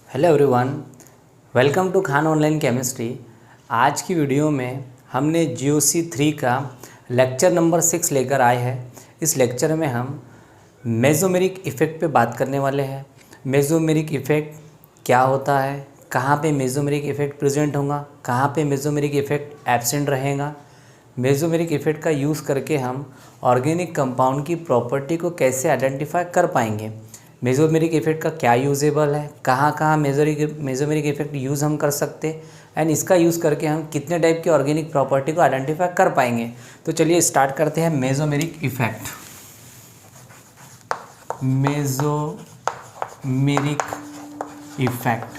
Hello everyone, welcome to Khan online chemistry. आज की video में हमने GOC 3 का लेक्चर नंबर 6 लेकर आए हैं। इस लेक्चर में हम मेसोमेरिक इफ़ेक्ट पे बात करने वाले हैं। मेसोमेरिक इफ़ेक्ट क्या होता है, कहाँ पे मेसोमेरिक इफ़ेक्ट प्रेजेंट होगा, कहाँ पे मेसोमेरिक इफ़ेक्ट एब्सेंट रहेगा, मेसोमेरिक इफ़ेक्ट का यूज़ करके हम ऑर्गेनिक कंपाउंड की प्रॉपर्टी को कैसे आइडेंटिफाई कर पाएंगे, मेसोमेरिक इफ़ेक्ट का क्या यूजेबल है, कहाँ कहाँ मेसोमेरिक इफ़ेक्ट यूज़ हम कर सकते एंड इसका यूज़ करके हम कितने टाइप की ऑर्गेनिक प्रॉपर्टी को आइडेंटिफाई कर पाएंगे। तो चलिए स्टार्ट करते हैं mesomeric effect. Mesomeric effect,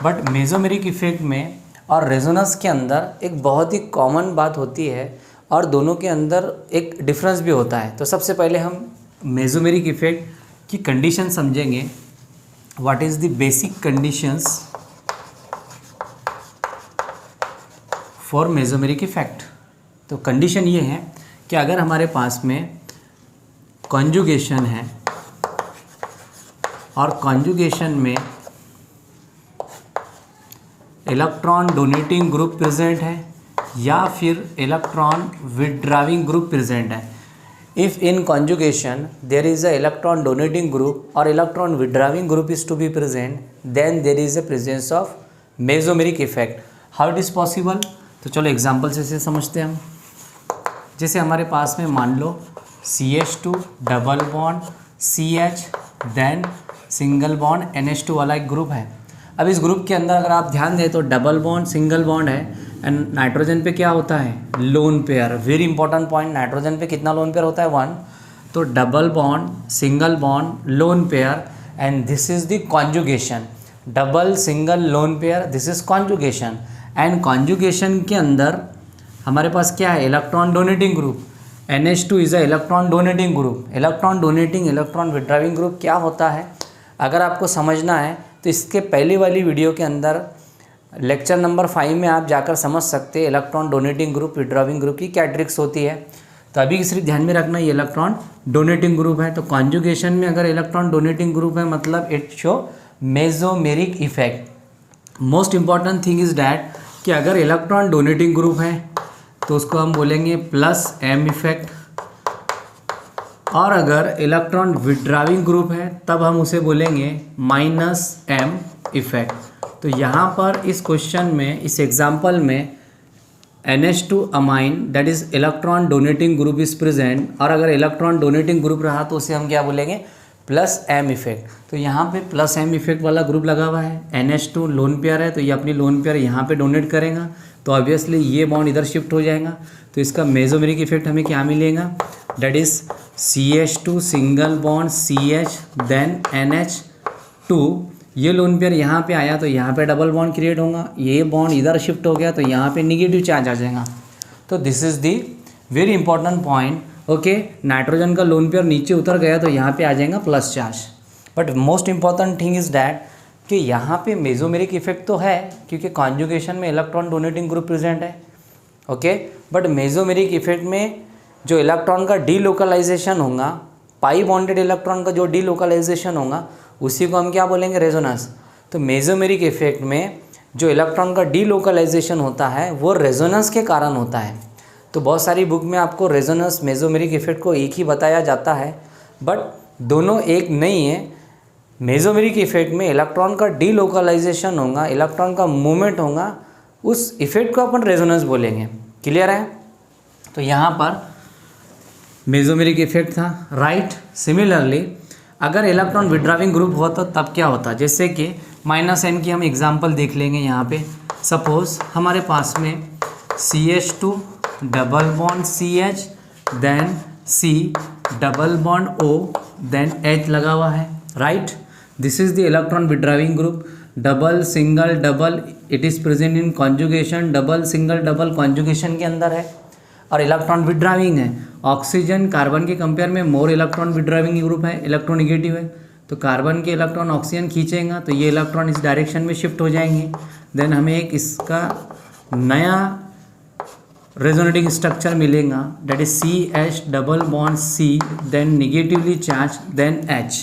but mesomeric effect में और रेजोनेंस के अंदर एक बहुत ही कॉमन बात होती है और दोनों के अंदर एक डिफरेंस भी होता है। तो सबसे पहले हम मेसोमेरिक इफ़ेक्ट की कंडीशन समझेंगे। What is the basic conditions for mesomeric effect. तो कंडीशन ये है कि अगर हमारे पास में कॉन्जुगेशन है और कॉन्जुगेशन में इलेक्ट्रॉन डोनेटिंग ग्रुप प्रेजेंट है या फिर इलेक्ट्रॉन विथड्राविंग ग्रुप प्रेजेंट है, if in conjugation there is a electron donating group or electron withdrawing group is to be present, then there is a presence of mesomeric effect. How it is possible? तो चलो example से इसे समझते हैं हम। जैसे हमारे पास में मान लो CH2 double bond CH then single bond NH2 वाला एक ग्रुप है। अब इस ग्रुप के अंदर अगर आप ध्यान दें तो डबल बॉन्ड सिंगल बॉन्ड है एंड नाइट्रोजन पे क्या होता है, lone pair. Very important point, nitrogen पे कितना लोन पेयर होता है, 1। तो double bond single bond lone pair and this is the conjugation. Double single lone pair, this is conjugation. And conjugation के अंदर हमारे पास क्या है, electron donating group. NH2 is a electron donating group. Electron donating electron withdrawing group क्या होता है, अगर आपको समझना है तो इसके पहली वाली वीडियो के अंदर लेक्चर नंबर 5 में आप जाकर समझ सकते हैं इलेक्ट्रॉन डोनेटिंग ग्रुप विथड्राविंग ग्रुप की क्या ट्रिक्स होती है। तो अभी सिर्फ ध्यान में रखना, ये इलेक्ट्रॉन डोनेटिंग ग्रुप है। तो कॉन्जुगेशन में अगर इलेक्ट्रॉन डोनेटिंग ग्रुप है मतलब it show mesomeric effect. Most important thing is that कि अगर इलेक्ट्रॉन डोनेटिंग ग्रुप है तो उसको हम बोलेंगे प्लस M इफेक्ट, और अगर इलेक्ट्रॉन विथड्राविंग ग्रुप है तब हम उसे बोलेंगे माइनस M इफेक्ट। तो यहाँ पर इस क्वेश्चन में, इस एग्जाम्पल में NH2 amine that is electron donating group is present, और अगर इलेक्ट्रॉन डोनेटिंग ग्रुप रहा तो उसे हम क्या बोलेंगे, प्लस M इफेक्ट। तो यहाँ पे प्लस M इफेक्ट वाला ग्रुप लगा हुआ है। NH2 लोन पेयर है तो ये अपनी लोन पेयर यहाँ पे डोनेट करेगा, तो ऑब्वियसली ये बॉन्ड इधर शिफ्ट हो जाएगा। तो इसका मेसोमेरिक इफेक्ट हमें क्या मिलेगा, that is CH2 single bond CH then NH2, ये लोन पेयर यहाँ पे आया तो यहाँ पे डबल बॉन्ड क्रिएट होगा, ये बॉन्ड इधर शिफ्ट हो गया तो यहाँ पे निगेटिव चार्ज आ जाएगा। तो this is the very important point. Okay, nitrogen का लोन पेयर नीचे उतर गया तो यहाँ पे आ जाएगा plus charge. But most important thing is that कि यहाँ पे मेसोमेरिक इफेक्ट तो है क्योंकि कॉन्जुगेशन में इलेक्ट्रॉन डोनेटिंग ग्रुप प्रेजेंट है। ओके, बट मेसोमेरिक इफेक्ट में जो इलेक्ट्रॉन का डीलोकलाइजेशन होगा, पाई बॉन्डेड इलेक्ट्रॉन का जो डीलोकलाइजेशन होगा उसी को हम क्या बोलेंगे, रेजोनेंस। तो मेसोमेरिक इफेक्ट में जो इलेक्ट्रॉन का डीलोकलाइजेशन होता है वो रेजोनेंस के कारण होता है। तो बहुत सारी बुक में आपको रेजोनेंस मेसोमेरिक इफेक्ट को एक ही बताया जाता है, बट दोनों एक नहीं है। मेसोमेरिक इफेक्ट में इलेक्ट्रॉन का डीलोकलाइजेशन होगा, इलेक्ट्रॉन का मूवमेंट होगा, उस इफेक्ट को अपन रेजोनेंस बोलेंगे। क्लियर है? तो यहाँ पर मेसोमेरिक इफेक्ट था, राइट। सिमिलरली अगर इलेक्ट्रॉन विथड्राविंग ग्रुप होता तब क्या होता, जैसे कि माइनस M की हम एग्जांपल देख लेंगे। यहाँ पे सपोज हमारे पास में CH2 double bond CH then C double bond O then H लगा हुआ है, right. This is the electron withdrawing group. Double single double it is present in conjugation, double single double conjugation के अंदर है और इलेक्ट्रॉन विथड्राविंग है। Oxygen carbon के compare में मोर इलेक्ट्रॉन विथड्राविंग ग्रुप है, इलेक्ट्रोनिगेटिव है। तो कार्बन के इलेक्ट्रॉन ऑक्सीजन खींचेगा तो ये इलेक्ट्रॉन इस डायरेक्शन में शिफ्ट हो जाएंगे। देन हमें एक इसका नया रेजोनेटिंग स्ट्रक्चर मिलेगा that is CH double bond C then negatively charge then H।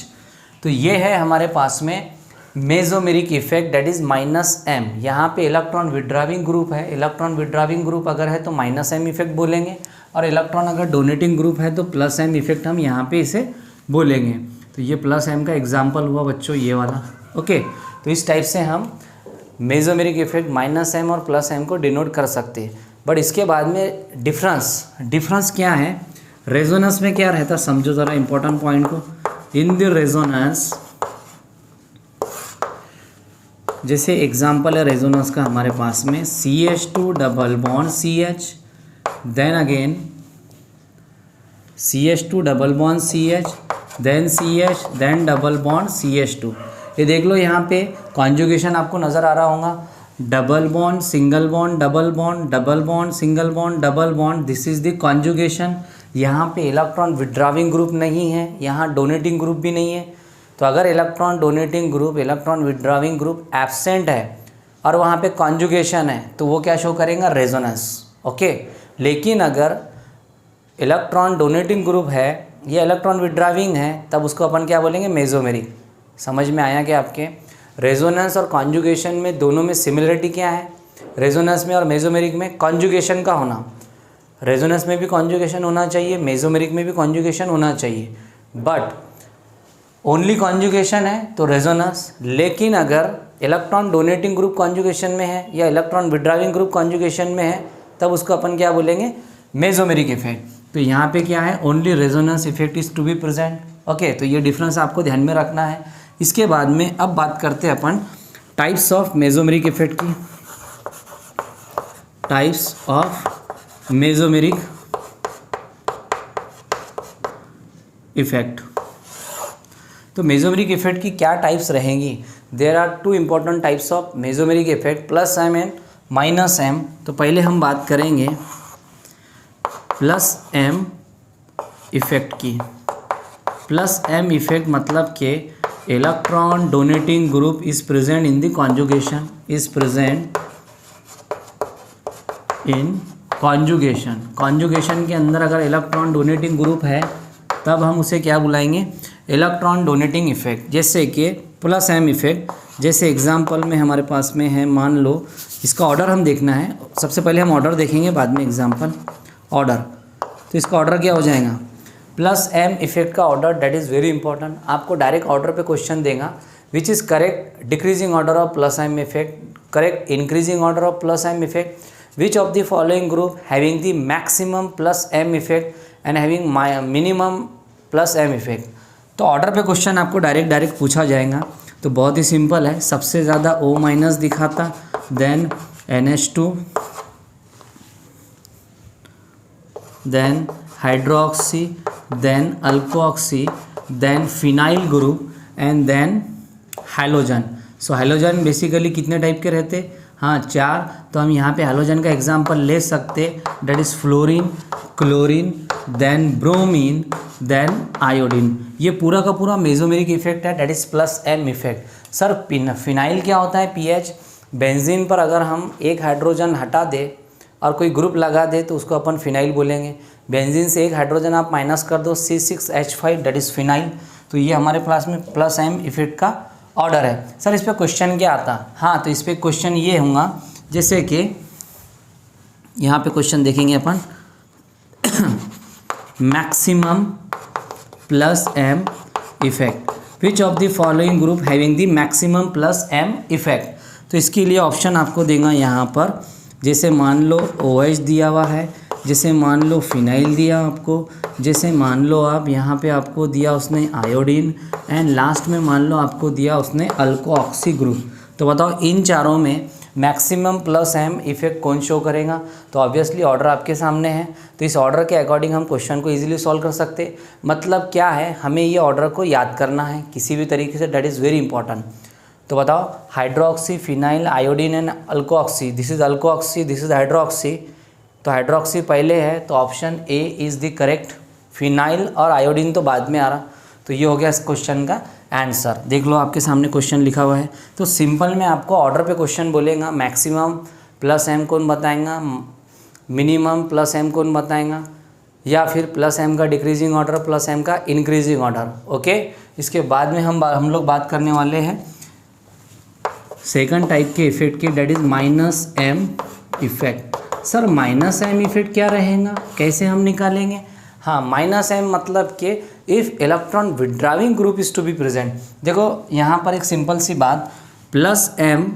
तो ये है हमारे पास में mesomeric effect that is -m। यहाँ पे इलेक्ट्रॉन विड्राविंग ग्रुप है, इलेक्ट्रॉन विड्राविंग ग्रुप अगर है तो -m इफेक्ट बोलेंगे, और इलेक्ट्रॉन अगर डोनेटिंग ग्रुप है तो +m इफेक्ट हम यहाँ पे इसे बोलेंगे। तो ये +m का एग्जाम्पल हुआ बच्चों ये वाला। ओके, तो इस टाइप से हम मेसोमेरिक इफेक्ट -m और +m को डिनोट कर सकते हैं। बट इसके बाद में डिफरेंस क्या है, रेजोनेंस में क्या रहता, समझो ज़रा इंपॉर्टेंट पॉइंट को। इन द रेजोनेंस, जैसे एग्जाम्पल है रेजोनेंस का हमारे पास में CH2 double bond CH, then again CH2 double bond CH, then CH, then double bond CH2। ये देख लो यहाँ पे कॉन्जुगेशन आपको नज़र आ रहा होगा, double bond single bond double bond, double bond single bond double bond, this is the conjugation. यहाँ पे इलेक्ट्रॉन विड्राविंग ग्रुप नहीं है, यहाँ डोनेटिंग ग्रुप भी नहीं है। तो अगर electron donating group, electron withdrawing group absent है और वहाँ पे कॉन्जुगेशन है तो वो क्या शो करेगा, रेजोनेंस। ओके, लेकिन अगर इलेक्ट्रॉन डोनेटिंग ग्रुप है या इलेक्ट्रॉन विड्राविंग है तब उसको अपन क्या बोलेंगे, मेसोमेरिक। समझ में आया क्या आपके? रेजोनेंस और कॉन्जुगेशन में दोनों में सिमिलरिटी क्या है, रेजोनेंस में और मेसोमेरिक में कॉन्जुगेशन का होना। रेजोनेंस में भी कॉन्जुगेशन होना चाहिए, मेसोमेरिक में भी कॉन्जुगेशन होना चाहिए, बट ओनली कॉन्जुगेशन है तो रेजोनेंस। लेकिन अगर इलेक्ट्रॉन डोनेटिंग ग्रुप कॉन्जुगेशन में है या इलेक्ट्रॉन विड्राविंग ग्रुप कॉन्जुगेशन में है तब उसको अपन क्या बोलेंगे, मेसोमेरिक इफेक्ट। तो यहाँ पे क्या है, only resonance effect is to be present. Okay, तो ये डिफरेंस आपको ध्यान में रखना है। इसके बाद में अब बात करते हैं अपन टाइप्स ऑफ मेसोमेरिक इफेक्ट की। Types of mesomeric effect. तो मेसोमेरिक इफेक्ट की क्या टाइप्स रहेंगी? There are two important types of mesomeric effect, +m and -m। तो पहले हम बात करेंगे +m इफेक्ट की। +m इफेक्ट मतलब कि electron donating group is present in the conjugation, is present in conjugation. Conjugation के अंदर अगर इलेक्ट्रॉन डोनेटिंग ग्रुप है तब हम उसे क्या बुलाएंगे, इलेक्ट्रॉन डोनेटिंग इफेक्ट। जैसे कि +m इफेक्ट, जैसे एग्जांपल में हमारे पास में है, मान लो इसका ऑर्डर हम देखना है। सबसे पहले हम ऑर्डर देखेंगे, बाद में एग्जांपल। ऑर्डर, तो इसका ऑर्डर क्या हो जाएगा, +m इफेक्ट का order, that is very important. आपको डायरेक्ट ऑर्डर पे क्वेश्चन देगा, विच is correct decreasing order of +m effect, correct increasing order of +m effect, which of the following group having the maximum +m effect and having minimum +m effect. तो order पे question आपको direct पूछा जाएगा। तो बहुत ही simple है, सबसे ज़्यादा O- दिखाता, then NH2, then hydroxy, then alkoxy, then phenyl group and then halogen. So halogen basically कितने टाइप के रहते, हाँ 4। तो हम यहाँ पे हैलोजन का एग्जांपल ले सकते, that is fluorine, chlorine, then bromine, then iodine. ये पूरा का पूरा मेसोमेरिक इफेक्ट है, that is +m effect. Sir phenyl क्या होता है, pH। बेंजीन पर अगर हम एक हाइड्रोजन हटा दे और कोई ग्रुप लगा दे तो उसको अपन फिनाइल बोलेंगे। बेंजीन से एक हाइड्रोजन आप माइनस कर दो, C6H5, डेट इज़ फिनाइल। तो ये हमारे पास में +m इफेक्ट का ऑर्डर है। सर इस पर क्वेश्चन क्या आता, हाँ तो इस पर क्वेश्चन ये होगा, जैसे कि यहाँ पे क्वेश्चन देखेंगे अपन, maximum +m effect, which of the following group having the maximum +m effect. तो इसके लिए ऑप्शन आपको देगा यहाँ पर, जैसे मान लो OH दिया हुआ है, जैसे मान लो फिनाइल दिया आपको, जैसे मान लो आप यहाँ पे आपको दिया उसने आयोडीन, एंड लास्ट में मान लो आपको दिया उसने अल्कोऑक्सी ग्रुप। तो बताओ इन चारों में मैक्सिमम +m इफेक्ट कौन शो करेगा? तो ऑब्वियसली ऑर्डर आपके सामने है, तो इस ऑर्डर के अकॉर्डिंग हम क्वेश्चन को इजीली सॉल्व कर सकते। मतलब क्या है, हमें ये ऑर्डर को याद करना है किसी भी तरीके से, दैट इज़ वेरी इंपॉर्टेंट। तो बताओ hydroxy, phenyl, iodine and alkoxy, this is alkoxy, this is hydroxy. तो हाइड्रोक्सी पहले है तो option A is the correct, phenyl और आयोडीन तो बाद में आ रहा। तो ये हो गया इस क्वेश्चन का आंसर। देख लो आपके सामने क्वेश्चन लिखा हुआ है। तो सिंपल में आपको ऑर्डर पे क्वेश्चन बोलेगा, मैक्सिमम +m कौन बताएगा, मिनिमम +m कौन बताएगा, या फिर +m का डिक्रीजिंग ऑर्डर, +m का इंक्रीजिंग ऑर्डर। ओके, इसके बाद में हम लोग बात करने वाले हैं सेकंड टाइप के इफेक्ट की, that is minus M effect. Sir minus M effect क्या रहेगा, कैसे हम निकालेंगे? हाँ, माइनस एम मतलब कि if electron withdrawing group is to be present. देखो यहाँ पर एक सिंपल सी बात, प्लस एम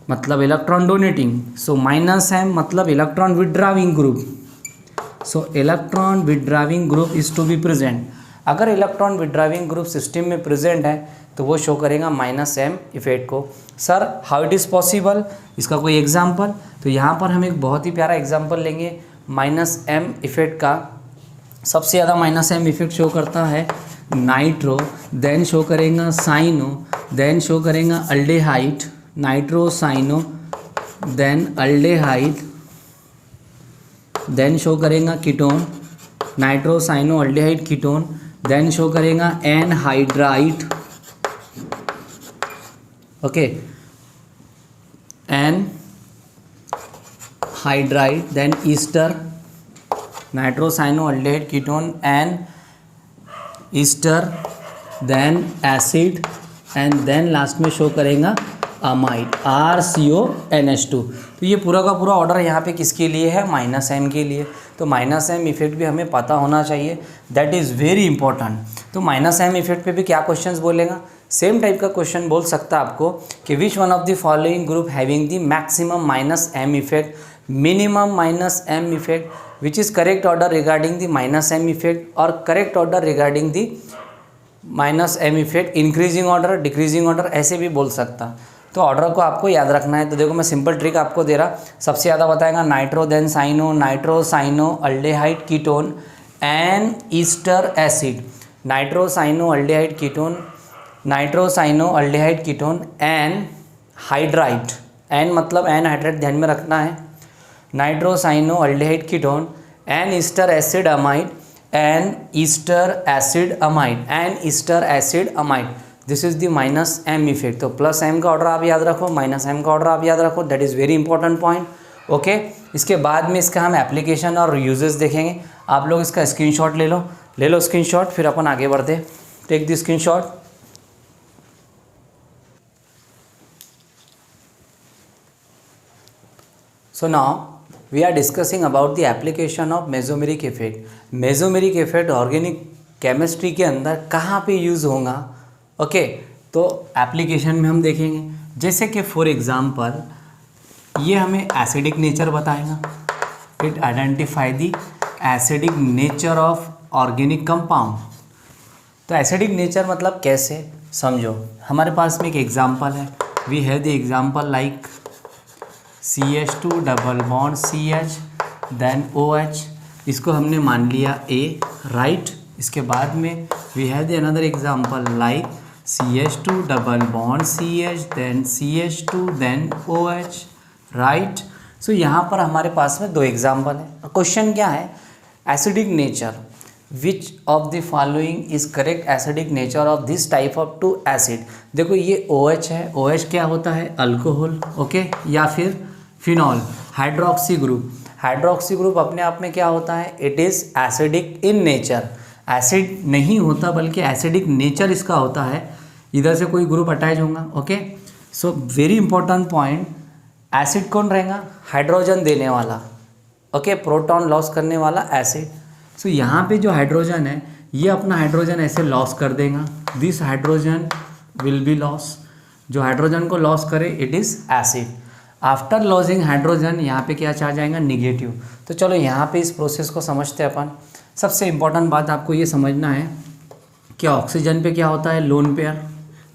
मतलब electron donating, so minus M मतलब electron withdrawing group, so electron withdrawing group is to be present. अगर इलेक्ट्रॉन विड्राविंग ग्रुप सिस्टम में प्रेजेंट है तो वो शो करेगा माइनस एम इफेक्ट को। Sir how it is possible, इसका कोई एग्जांपल? तो यहाँ पर हम एक बहुत ही प्यारा एग्जांपल लेंगे माइनस एम इफेक्ट का। सबसे ज़्यादा माइनस एम इफेक्ट शो करता है नाइट्रो, देन शो करेगा साइनो, देन शो करेगा aldehyde, nitro cyano, then aldehyde, then show करेगा ketone, nitro cyano aldehyde ketone, then show करेगा anhydride, okay, anhydride, then ester, nitro cyano aldehyde ketone, N ester, then acid, and then last में show करेगा amide, RCONH2। तो ये पूरा का पूरा order यहाँ पे किसके लिए है? माइनस एम के लिए। तो माइनस एम इफेक्ट भी हमें पता होना चाहिए, दैट इज़ वेरी इंपॉर्टेंट। तो माइनस एम इफेक्ट पे भी क्या क्वेश्चंस बोलेगा? सेम टाइप का क्वेश्चन बोल सकता है आपको कि which one of the following group having the maximum minus M effect, minimum minus M effect, which is correct order regarding the minus M effect, और correct order regarding the minus M effect, increasing order, decreasing order, ऐसे भी बोल सकता। तो order को आपको याद रखना है। तो देखो मैं सिंपल ट्रिक आपको दे रहा, सबसे ज़्यादा बताएगा nitro, then cyano, nitro cyano aldehyde ketone, N ester acid, nitro cyano aldehyde ketone, nitro cyano aldehyde ketone, anhydride, an मतलब एन हाइड्राइड ध्यान में रखना है, nitro cyano aldehyde ketone, N ester acid amide, an ester acid amide, an ester acid amide. This is the minus M effect. तो plus M का order आप याद रखो, माइनस एम का ऑर्डर आप याद रखो, that is very important point. Okay, इसके बाद में इसका हम एप्लीकेशन और यूजेस देखेंगे। आप लोग इसका स्क्रीनशॉट ले लो स्क्रीनशॉट, फिर अपन आगे बढ़ते। Take the screenshot. So now we are discussing about the application of mesomeric effect. mesomeric effect organic chemistry के अंदर कहाँ पे यूज़ होगा? ओके, तो एप्लीकेशन में हम देखेंगे, जैसे कि फॉर एग्जांपल ये हमें एसिडिक नेचर बताएगा, it identify the acidic nature of organic compound. तो एसिडिक नेचर मतलब कैसे, समझो। हमारे पास में एक एग्जांपल है, we have the example like CH2 double bond CH then OH, इसको हमने मान लिया A, राइट। इसके बाद में we have the another example like CH2 double bond CH then CH2 then OH, right. So यहाँ पर हमारे पास में दो एग्जांपल है। क्वेश्चन क्या है? Acidic nature, which of the following is correct acidic nature of this type of two acid. देखो ये OH है, OH क्या होता है? अल्कोहल, ओके, या फिर phenol, hydroxy group. Hydroxy group अपने आप में क्या होता है? It is acidic in nature, acid नहीं होता बल्कि एसिडिक नेचर इसका होता है। इधर से कोई ग्रुप अटैच होगा, okay. So very important point, acid कौन रहेगा? हाइड्रोजन देने वाला, ओके, प्रोटॉन लॉस करने वाला एसिड। सो यहाँ पे जो हाइड्रोजन है ये अपना हाइड्रोजन ऐसे लॉस कर देगा, this hydrogen will be loss. जो हाइड्रोजन को लॉस करे it is acid. After losing hydrogen यहाँ पे क्या चार्ज आएगा? निगेटिव। तो चलो यहाँ पे इस प्रोसेस को समझते हैं अपन। सबसे इम्पोर्टेंट बात आपको ये समझना है कि ऑक्सीजन पे क्या होता है? Lone pair.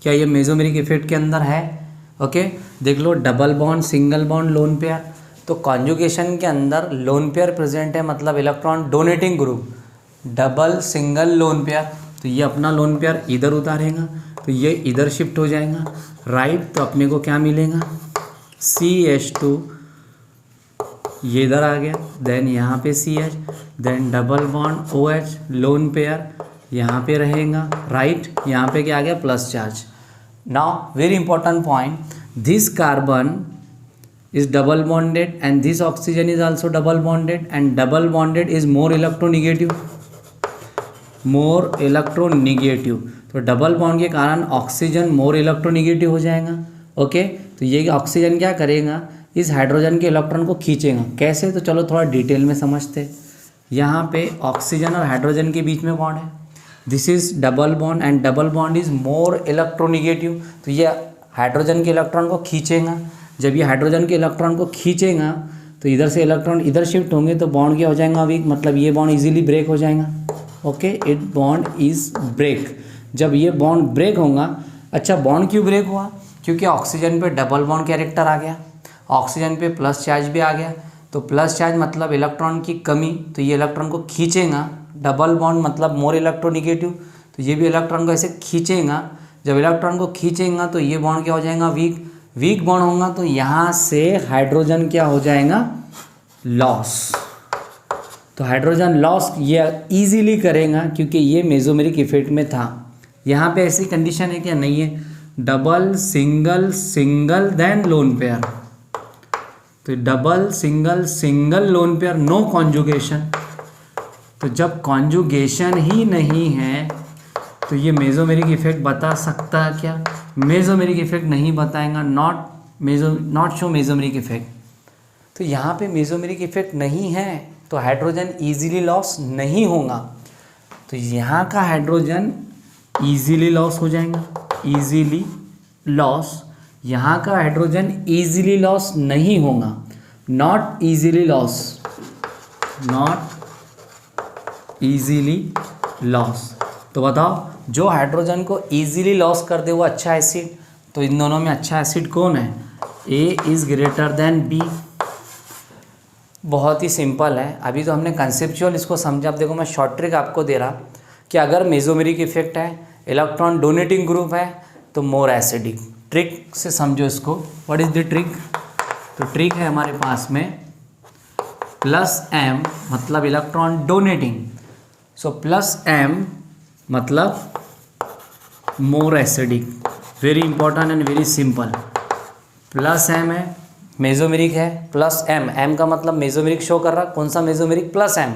क्या ये मेसोमेरिक इफेक्ट के अंदर है? ओके, देख लो, double bond, single bond, lone pair. तो कॉन्जुगेशन के अंदर लोन पेयर प्रेजेंट है, मतलब electron donating group, double single lone pair. तो ये अपना लोन पेयर इधर उतारेगा तो ये इधर शिफ्ट हो जाएगा, राइट। तो अपने को क्या मिलेगा? CH2, ये इधर आ गया, देन यहाँ पे CH, then double bond OH, lone pair यहाँ पे रहेगा, राइट। यहाँ पे क्या आ गया? Plus charge. Now very important point, this carbon is double bonded and this oxygen is also double bonded and double bonded is more electronegative, more electronegative। तो double bond के कारण ऑक्सीजन मोर इलेक्ट्रोनेगेटिव हो जाएगा, okay. तो तो ये oxygen क्या करेगा, इस हाइड्रोजन के इलेक्ट्रॉन को खींचेगा। कैसे, तो चलो थोड़ा डिटेल में समझते। यहाँ पे ऑक्सीजन और हाइड्रोजन के बीच में बॉन्ड है, this is double bond and double bond is more electronegative. तो ये हाइड्रोजन के इलेक्ट्रॉन को खींचेगा। जब ये हाइड्रोजन के इलेक्ट्रॉन को खींचेगा तो इधर से इलेक्ट्रॉन इधर शिफ्ट होंगे तो बॉन्ड क्या हो जाएगा वीक, मतलब ये बॉन्ड इजीली ब्रेक हो जाएगा। Okay, it bond is break. जब ये बॉन्ड ब्रेक होगा, अच्छा बॉन्ड क्यों ब्रेक हुआ, क्योंकि ऑक्सीजन पे डबल बॉन्ड कैरेक्टर आ गया, ऑक्सीजन पे प्लस चार्ज भी आ गया। तो प्लस चार्ज मतलब इलेक्ट्रॉन की कमी, तो ये इलेक्ट्रॉन को खींचेगा। डबल बॉन्ड मतलब मोर इलेक्ट्रोनिगेटिव, तो ये भी इलेक्ट्रॉन को ऐसे खींचेगा। जब इलेक्ट्रॉन को खींचेगा तो ये बॉन्ड क्या हो जाएगा, वीक। वीक बॉन्ड होगा तो यहाँ से हाइड्रोजन क्या हो जाएगा, लॉस। तो हाइड्रोजन लॉस ये इजीली करेगा क्योंकि ये मेसोमेरिक इफेक्ट में था। यहाँ पे ऐसी कंडीशन है क्या, नहीं है। Double single single then lone pair, तो double single single lone pair, no conjugation. तो जब कॉन्जुगेशन ही नहीं है तो ये मेसोमेरिक इफेक्ट बता सकता है क्या, मेसोमेरिक इफेक्ट नहीं बताएगा, नॉट शो मेसोमेरिक इफेक्ट। तो यहाँ पे मेसोमेरिक इफेक्ट नहीं है तो हाइड्रोजन इजीली लॉस नहीं होगा। तो यहाँ का हाइड्रोजन इजीली लॉस हो जाएगा, इजीली लॉस। यहाँ का हाइड्रोजन इजीली लॉस नहीं होगा, not easily loss, not easily loss. तो बताओ, जो हाइड्रोजन को इजीली लॉस कर दे वो अच्छा एसिड। तो इन दोनों में अच्छा एसिड कौन है, A is greater than B. बहुत ही सिंपल है। अभी तो हमने कंसेप्चुअल इसको समझा। अब देखो मैं शॉर्ट ट्रिक आपको दे रहा कि अगर मेसोमेरिक इफेक्ट है, इलेक्ट्रॉन डोनेटिंग ग्रुप है तो मोर एसिडिक। ट्रिक से समझो इसको। व्हाट इज़ द ट्रिक, तो ट्रिक है हमारे पास में प्लस एम मतलब electron donating, so plus M मतलब more acidic. Very important and very simple. Plus M है, मेसोमेरिक है, प्लस एम, एम का मतलब मेसोमेरिक शो कर रहा, कौन सा मेसोमेरिक, प्लस एम।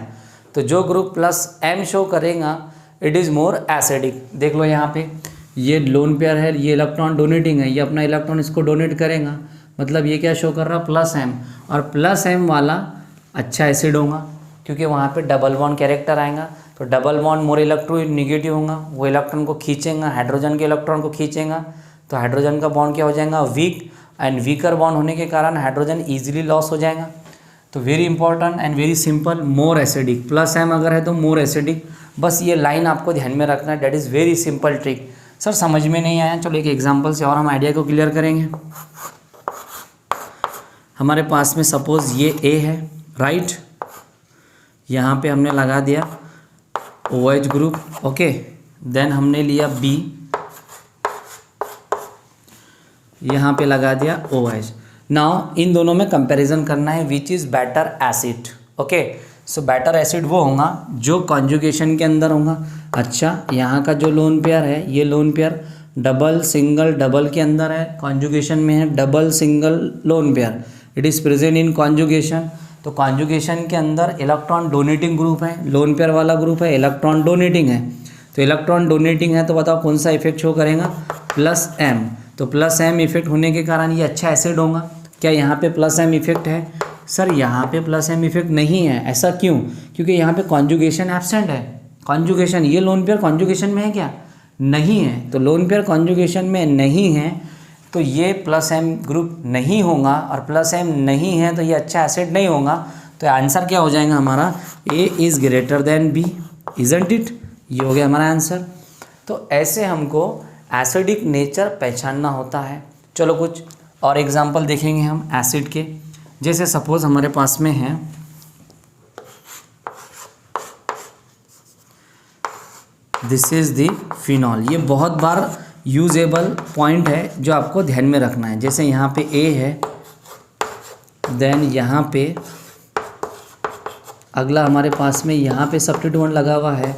तो जो ग्रुप प्लस एम शो करेगा इट इज़ मोर एसिडिक। देख लो यहाँ पे ये लोन पेयर है, ये इलेक्ट्रॉन डोनेटिंग है, ये अपना इलेक्ट्रॉन इसको डोनेट करेगा, मतलब ये क्या शो कर रहा, प्लस एम। और प्लस एम वाला अच्छा एसिड होगा क्योंकि वहाँ पे डबल बॉन्ड कैरेक्टर आएगा। तो डबल बॉन्ड मोर इलेक्ट्रोनिगेटिव होगा, वो इलेक्ट्रॉन को खींचेगा, हाइड्रोजन के इलेक्ट्रॉन को खींचेगा। तो हाइड्रोजन का बॉन्ड क्या हो जाएगा, वीक, एंड वीकर बॉन्ड होने के कारण हाइड्रोजन इजीली लॉस हो जाएगा। तो very important and very simple, more acidic. Plus M अगर है तो मोर एसिडिक। बस ये लाइन आपको ध्यान में रखना है, that is very simple trick. Sir समझ में नहीं आया, चलो एक एग्जांपल से और हम आइडिया को क्लियर करेंगे। हमारे पास में सपोज ये ए है, राइट, यहाँ पे हमने लगा दिया OH ग्रुप, ओके। देन हमने लिया बी, यहाँ पे लगा दिया OH। नाउ इन दोनों में कंपैरिजन करना है which is better acid, okay. So better acid वो होगा जो कॉन्जुगेशन के अंदर होगा। अच्छा, यहाँ का जो लोन पेयर है, ये lone pair double single double के अंदर है, कॉन्जुगेशन में है double single lone pair, it is present in conjugation. तो कॉन्जुगेशन के अंदर इलेक्ट्रॉन डोनेटिंग ग्रुप है, लोन पेयर वाला ग्रुप है, इलेक्ट्रॉन डोनेटिंग है। तो इलेक्ट्रॉन डोनेटिंग है तो बताओ कौन सा इफेक्ट शो करेगा, प्लस एम। तो प्लस एम इफेक्ट होने के कारण ये अच्छा एसिड होगा। क्या यहाँ पे प्लस एम इफेक्ट है, सर यहाँ पे प्लस एम इफेक्ट नहीं है। ऐसा क्यों, क्योंकि यहाँ पे कॉन्जुगेशन एब्सेंट है। कॉन्जुगेशन, ये लोन पेयर कॉन्जुगेशन में है क्या, नहीं है। तो लोन पेयर कॉन्जुगेशन में नहीं है तो ये प्लस एम ग्रुप नहीं होगा, और प्लस एम नहीं है तो ये अच्छा एसिड नहीं होगा। तो आंसर क्या हो जाएगा हमारा, A is greater than B, isn't it. ये हो गया हमारा आंसर। तो ऐसे हमको एसिडिक नेचर पहचानना होता है। चलो कुछ और एग्जांपल देखेंगे हम एसिड के। जैसे सपोज हमारे पास में है दिस इज़ द फिनॉल। ये बहुत बार यूजेबल पॉइंट है जो आपको ध्यान में रखना है। जैसे यहाँ पे ए है, देन यहाँ पे अगला हमारे पास में यहाँ पे सब्स्टिट्यूएंट लगा हुआ है,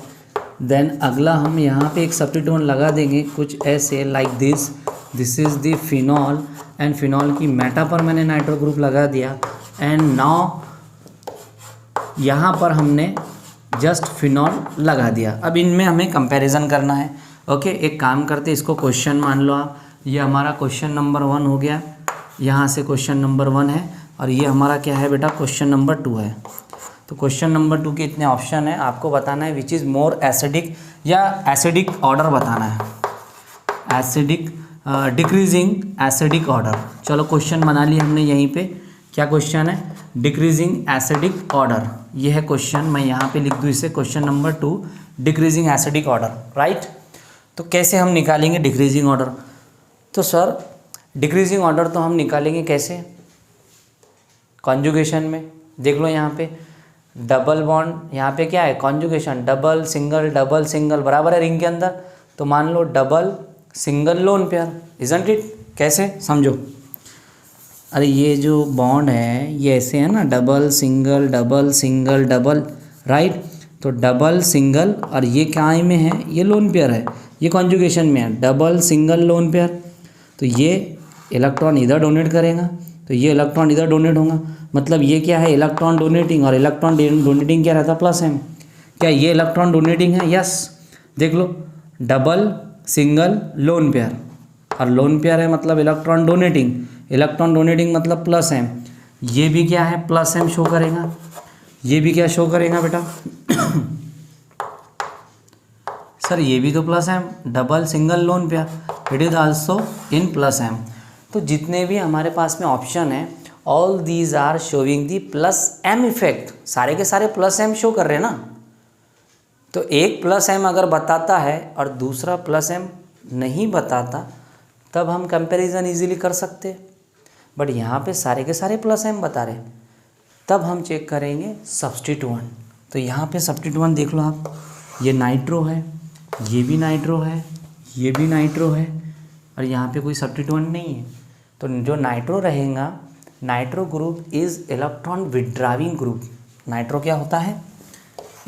देन अगला हम यहाँ पे एक सब्स्टिट्यूएंट लगा देंगे कुछ ऐसे like this, this is the phenol, and phenol की मेटा पर मैंने नाइट्रो ग्रुप लगा दिया, एंड नाउ यहाँ पर हमने जस्ट फिनॉल लगा दिया। अब इनमें हमें कंपैरिजन करना है, ओके। एक काम करते, इसको क्वेश्चन मान लो आप, ये हमारा क्वेश्चन नंबर 1 हो गया। यहाँ से क्वेश्चन नंबर 1 है और ये हमारा क्या है बेटा, क्वेश्चन नंबर 2 है। तो क्वेश्चन नंबर 2 के इतने ऑप्शन है, आपको बताना है विच इज़ मोर एसिडिक या एसिडिक ऑर्डर बताना है, एसिडिक डिक्रीजिंग एसिडिक ऑर्डर। चलो क्वेश्चन बना लिया हमने यहीं पे। क्या क्वेश्चन है, डिक्रीजिंग एसिडिक ऑर्डर। ये है क्वेश्चन, मैं यहाँ पे लिख दूँ इसे question number 2, decreasing acidic order, right. तो कैसे हम निकालेंगे डिक्रीजिंग ऑर्डर? तो सर डिक्रीजिंग ऑर्डर तो हम निकालेंगे कैसे, कॉन्जुगेशन में। देख लो यहाँ पे डबल बॉन्ड, यहाँ पे क्या है कॉन्जुगेशन, डबल सिंगल बराबर है रिंग के अंदर, तो मान लो double single lone pair, isn't it. कैसे समझो, अरे ये जो बॉन्ड है ये ऐसे है ना, डबल सिंगल डबल, राइट। तो डबल सिंगल और ये क्या में है, ये लोन पेयर है, ये कॉन्जुगेशन में है, डबल सिंगल लोन पेयर। तो ये इलेक्ट्रॉन इधर डोनेट करेगा, तो ये इलेक्ट्रॉन इधर डोनेट होगा, मतलब ये क्या है इलेक्ट्रॉन डोनेटिंग, और इलेक्ट्रॉन डोनेटिंग क्या रहता है प्लस एम। क्या ये इलेक्ट्रॉन डोनेटिंग है? यस। देख लो डबल सिंगल लोन पेयर, और लोन पेयर है मतलब इलेक्ट्रॉन डोनेटिंग मतलब प्लस एम। ये भी क्या है प्लस एम शो करेगा, ये भी क्या शो करेगा बेटा सर ये भी तो plus M, double single lone pair, it is also in plus M. तो जितने भी हमारे पास में ऑप्शन है, all these are showing the plus M effect, सारे के सारे प्लस एम शो कर रहे हैं ना। तो एक प्लस एम अगर बताता है और दूसरा प्लस एम नहीं बताता, तब हम कंपैरिजन इजीली कर सकते। बट यहाँ पे सारे के सारे प्लस एम बता रहे, तब हम चेक करेंगे सब्स्टिट्यूएंट। तो यहाँ पे सब्स्टिट्यूएंट देख लो आप, ये नाइट्रो है, ये भी नाइट्रो है, ये भी नाइट्रो है, और यहाँ पे कोई सब्स्टिट्यूएंट नहीं है। तो जो नाइट्रो रहेगा, nitro group is electron withdrawing group. Nitro क्या होता है,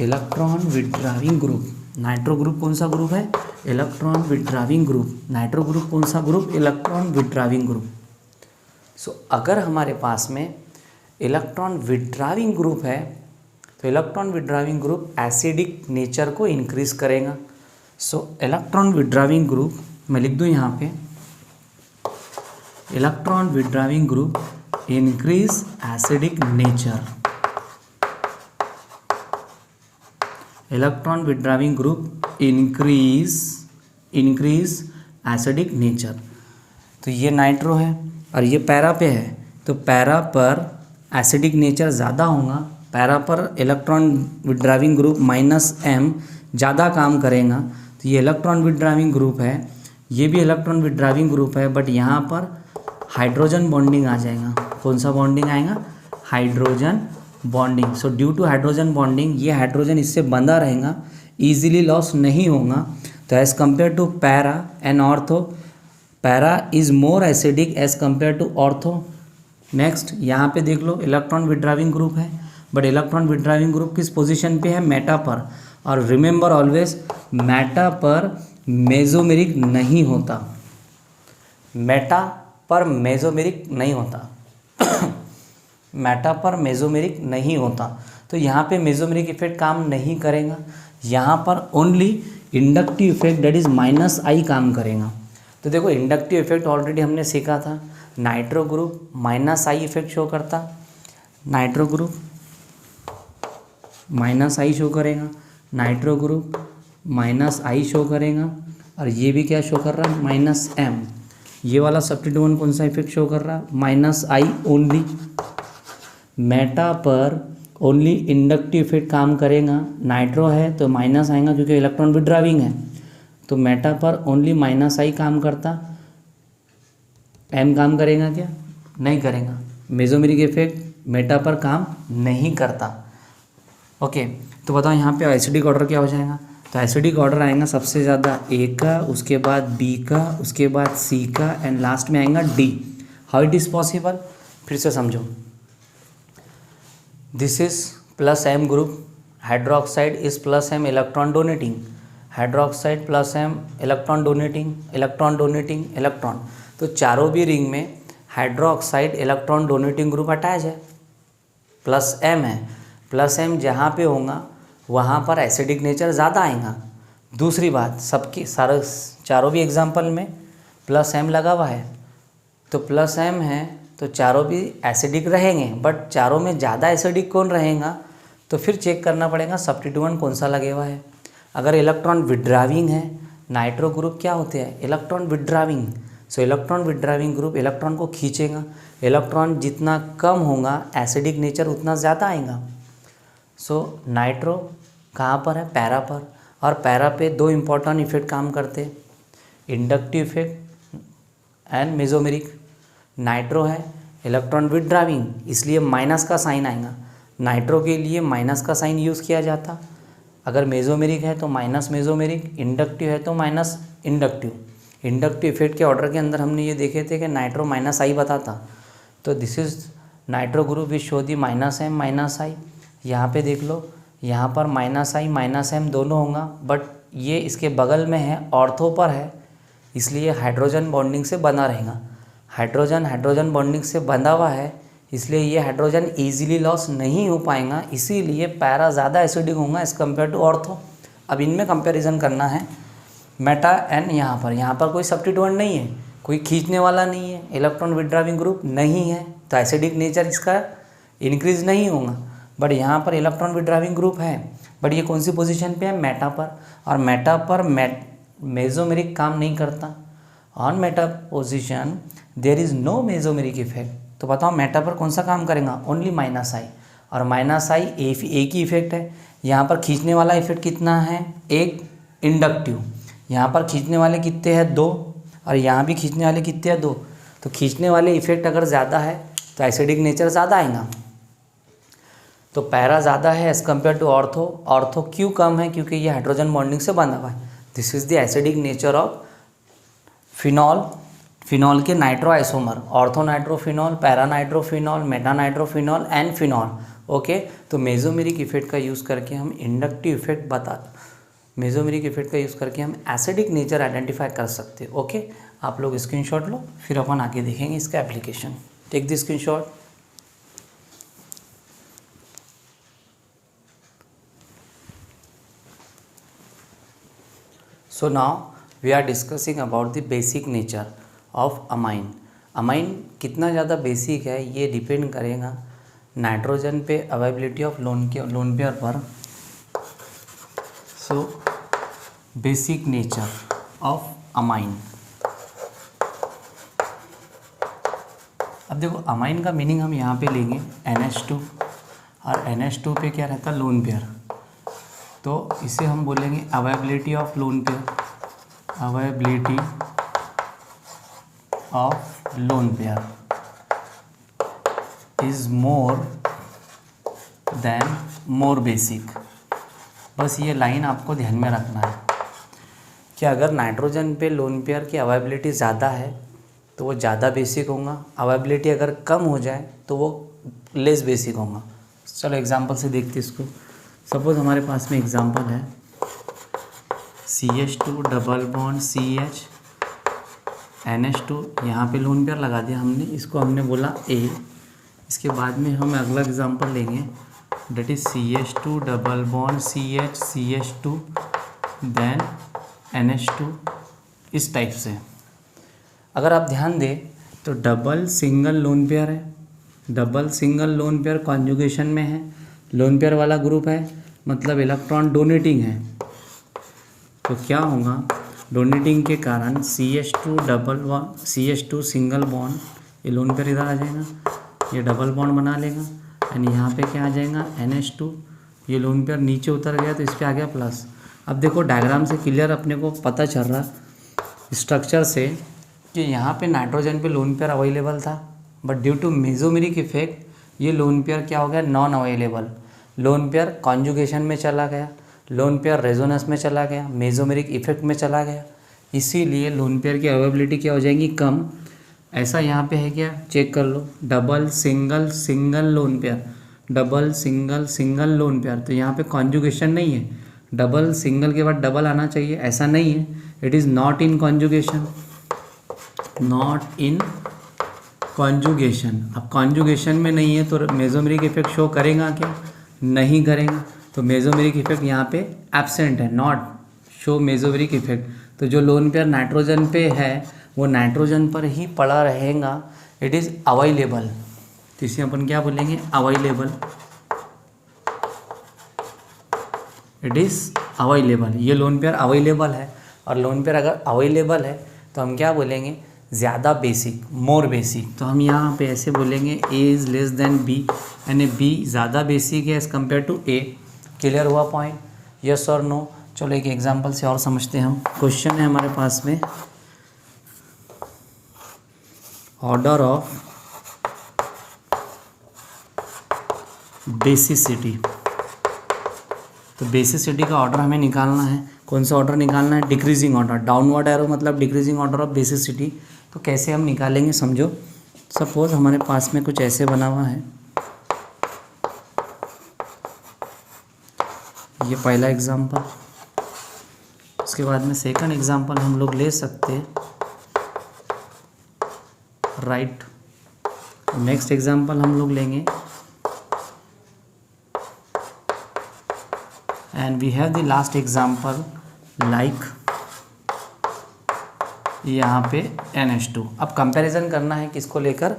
electron withdrawing group. Nitro group कौन सा ग्रुप है, electron withdrawing group. Nitro group कौन सा group, electron withdrawing group. So अगर हमारे पास में इलेक्ट्रॉन विड्राविंग ग्रुप है, तो electron withdrawing group acidic nature को इंक्रीज करेगा। सो इलेक्ट्रॉन विड्राविंग ग्रुप मैं लिख दूँ यहाँ पे, electron withdrawing group increase acidic nature. Electron withdrawing group increase acidic nature. तो ये नाइट्रो है और ये पैरा पे है, तो पैरा पर एसिडिक नेचर ज़्यादा होगा, पैरा पर इलेक्ट्रॉन विड्राविंग ग्रुप -m ज़्यादा काम करेगा। तो ये इलेक्ट्रॉन विड्राविंग ग्रुप है, ये भी इलेक्ट्रॉन विड्राविंग ग्रुप है, बट यहाँ पर हाइड्रोजन बॉन्डिंग आ जाएगा। कौन सा बॉन्डिंग आएगा, hydrogen bonding. So due to hydrogen bonding ये हाइड्रोजन इससे बंधा रहेगा, ईजिली लॉस नहीं होगा। तो as compare to para and ortho, para is more acidic as compare to ortho. Next यहाँ पे देख लो इलेक्ट्रॉन विड्राविंग ग्रुप है, बट इलेक्ट्रॉन विड्राविंग ग्रुप किस पोजीशन पे है, मेटा पर। और रिमेंबर ऑलवेज मेटा पर मेसोमेरिक नहीं होता, मेटा पर मेसोमेरिक नहीं होता मेटा पर मेसोमेरिक नहीं होता। तो यहाँ पे मेसोमेरिक इफेक्ट काम नहीं करेगा, यहाँ पर only inductive effect that is -I काम करेगा। तो देखो इंडक्टिव इफेक्ट ऑलरेडी हमने सीखा था, nitro group -I effect show करता, नाइट्रो ग्रुप -I शो करेगा, नाइट्रो ग्रुप -I शो करेगा, और ये भी क्या शो कर रहा है -M। ये वाला सब्स्टिट्यूएंट कौन सा इफेक्ट शो कर रहा है, -I ओनली। मेटा पर ओनली इंडक्टिव इफेक्ट काम करेगा, नाइट्रो है तो माइनस आएगा क्योंकि इलेक्ट्रॉन विड्राविंग है, तो मेटा पर ओनली -I काम करता, M काम करेगा क्या, नहीं करेगा। मेसोमेरिक इफेक्ट मेटा पर काम नहीं करता। ओके, तो बताओ यहाँ पे एसिडिक ऑर्डर क्या हो जाएगा। तो एसिडिक ऑर्डर आएगा सबसे ज़्यादा A का, उसके बाद B का, उसके बाद C का, एंड लास्ट में आएगा D। How it is possible, फिर से समझो। This is +M group, hydroxide is +M electron donating, hydroxide +M electron donating, electron. तो चारों भी रिंग में hydroxide electron donating group attach है, +M है। +M जहाँ पे होगा वहाँ पर एसिडिक नेचर ज़्यादा आएगा। दूसरी बात, सबकी सारे चारों भी एग्जाम्पल में +M लगा हुआ है, तो +M है तो चारों भी एसिडिक रहेंगे, बट चारों में ज़्यादा एसिडिक कौन रहेगा, तो फिर चेक करना पड़ेगा सब्स्टिट्यूएंट कौन सा लगे हुआ है। अगर इलेक्ट्रॉन विड्राविंग है, नाइट्रो ग्रुप क्या होते हैं, electron withdrawing. So electron withdrawing group electron को खींचेगा, इलेक्ट्रॉन जितना कम होगा एसिडिक नेचर उतना ज़्यादा आएगा। सो नाइट्रो कहाँ पर है, पैरा पर, और पैरा पे दो इम्पॉर्टेंट इफेक्ट काम करते हैं, inductive effect and mesomeric. Nitro है इलेक्ट्रॉन विड्राविंग, इसलिए माइनस का साइन आएगा, नाइट्रो के लिए माइनस का साइन यूज़ किया जाता। अगर मेसोमेरिक है तो माइनस मेसोमेरिक, इंडक्टिव है तो माइनस इंडक्टिव। इंडक्टिव इफेक्ट के ऑर्डर के अंदर हमने ये देखे थे कि नाइट्रो माइनस आई बताता, तो this is nitro group which show the minus M minus I. यहाँ पे देख लो, यहाँ पर माइनस आई माइनस एम दोनों होगा, बट ये इसके बगल में है, ऑर्थो पर है, इसलिए हाइड्रोजन बॉन्डिंग से बना रहेगा। हाइड्रोजन हाइड्रोजन बॉन्डिंग से बंधा हुआ है, इसलिए ये हाइड्रोजन ईजिली लॉस नहीं हो पाएगा, इसीलिए पैरा ज़्यादा एसिडिक होगा एज़ कम्पेयर टू ऑर्थो। अब इनमें कंपैरिजन करना है मेटा एन, यहाँ पर कोई सब्स्टिट्यूएंट नहीं है, कोई खींचने वाला नहीं है, इलेक्ट्रॉन विड्राविंग ग्रुप नहीं है, तो एसिडिक नेचर इसका इंक्रीज नहीं होगा। बट यहाँ पर इलेक्ट्रॉन विड्राविंग ग्रुप है, बट ये कौन सी पोजीशन पे है, मेटा पर, और मेटा पर मेसोमेरिक काम नहीं करता। On meta position there is no mesomeric effect, तो बताओ मेटा पर कौन सा काम करेगा, ओनली माइनस आई, और माइनस आई एक ही इफेक्ट है। यहाँ पर खींचने वाला इफेक्ट कितना है, एक इंडक्टिव, यहाँ पर खींचने वाले कितने हैं, दो, और यहाँ भी खींचने वाले कितने हैं, दो, तो खींचने वाले इफेक्ट अगर ज़्यादा है तो एसिडिक नेचर ज़्यादा आएगा। तो पैरा ज़्यादा है as compare to ortho. Ortho क्यों कम है, क्योंकि ये हाइड्रोजन बॉन्डिंग से बंधा हुआ है। This is the acidic nature of phenol, phenol के nitro isomer, ortho nitrophenol, para nitrophenol, meta nitrophenol and phenol. Okay, तो मेसोमेरिक इफेक्ट का यूज़ करके हम इंडक्टिव इफेक्ट मेसोमेरिक इफेक्ट का यूज़ करके हम एसिडिक नेचर आइडेंटिफाई कर सकते हैं। ओके, आप लोग स्क्रीनशॉट लो, फिर अपन आगे देखेंगे इसका application. Take the screenshot. So now we are discussing about the basic nature of amine. Amine कितना ज़्यादा बेसिक है ये डिपेंड करेगा नाइट्रोजन पे अवेलेबिलिटी ऑफ लोन पेयर पर। So basic nature of amine. अब देखो अमाइन का मीनिंग हम यहाँ पे लेंगे NH2, और NH2 पे क्या रहता है, लोन पेयर, तो इसे हम बोलेंगे availability of lone pair, availability of loan pair is more than more basic. बस ये लाइन आपको ध्यान में रखना है कि अगर नाइट्रोजन पे लोन पेयर की अवेलेबिलिटी ज़्यादा है तो वो ज़्यादा बेसिक होगा, अवेलेबिलिटी अगर कम हो जाए तो वो लेस बेसिक होगा। चलो एग्जांपल से देखते इसको। सपोज हमारे पास में एग्जांपल है CH2 double bond CH NH2, यहाँ पे लोन पेयर लगा दिया हमने, इसको हमने बोला A। इसके बाद में हम अगला एग्जांपल लेंगे, that is CH2 double bond CH CH2 then NH2, इस टाइप से। अगर आप ध्यान दें तो डबल सिंगल लोन पेयर है, double single lone pair conjugation में है, लोन पेयर वाला ग्रुप है, मतलब इलेक्ट्रॉन डोनेटिंग है, तो क्या होगा, डोनेटिंग के कारण CH2 double bond CH2 single bond, ये लोन पेयर इधर आ जाएगा, ये डबल बॉन्ड बना लेगा, एंड यहाँ पे क्या आ जाएगा NH2, ये लोन पेयर नीचे उतर गया तो इस पर आ गया प्लस। अब देखो डायग्राम से क्लियर अपने को पता चल रहा स्ट्रक्चर से कि यहाँ पे नाइट्रोजन पे लोन पेयर अवेलेबल था, but due to mesomeric effect ये लोन पेयर क्या हो गया, non available. Lone pair conjugation में चला गया, लोन पेयर रेजोनेंस में चला गया, मेसोमेरिक इफेक्ट में चला गया, इसीलिए लोन पेयर की अवेलेबिलिटी क्या हो जाएगी, कम। ऐसा यहाँ पे है क्या, चेक कर लो, double single single lone pair, double single single lone pair, तो यहाँ पे कॉन्जुगेशन नहीं है, डबल सिंगल के बाद डबल आना चाहिए, ऐसा नहीं है, it is not in conjugation, not in conjugation. अब कॉन्जुगेशन में नहीं है तो मेसोमेरिक इफेक्ट शो करेगा क्या, नहीं करेगा, तो मेसोमेरिक इफेक्ट यहाँ पे एब्सेंट है, नॉट शो मेसोमेरिक इफेक्ट। तो जो लोन पेयर नाइट्रोजन पे है वो नाइट्रोजन पर ही पड़ा रहेगा, इट इज़ अवेलेबल, तो इसे अपन क्या बोलेंगे, अवेलेबल, इट इज़ अवेलेबल। ये लोन पेयर अवेलेबल है, और लोन पेयर अगर अवेलेबल है तो हम क्या बोलेंगे, ज़्यादा बेसिक, मोर बेसिक। तो हम यहाँ पे ऐसे बोलेंगे A is less than B, यानी बी ज़्यादा बेसिक है as compare to A. Clear हुआ पॉइंट, यस और नो। चलो एक एग्जांपल से और समझते हैं हम। क्वेश्चन है हमारे पास में, ऑर्डर ऑफ बेसिसिटी। तो बेसिसिटी का ऑर्डर हमें निकालना है। कौन सा ऑर्डर निकालना है, डिक्रीजिंग ऑर्डर, डाउनवर्ड एरो मतलब डिक्रीजिंग ऑर्डर ऑफ बेसिसिटी। तो कैसे हम निकालेंगे समझो। सपोज हमारे पास में कुछ ऐसे बना हुआ है, ये पहला एग्जांपल, उसके बाद में सेकंड एग्जांपल हम लोग ले सकते हैं, राइट। नेक्स्ट एग्जांपल हम लोग लेंगे, and we have the last example like यहाँ पे NH2। अब कंपैरिजन करना है किसको लेकर,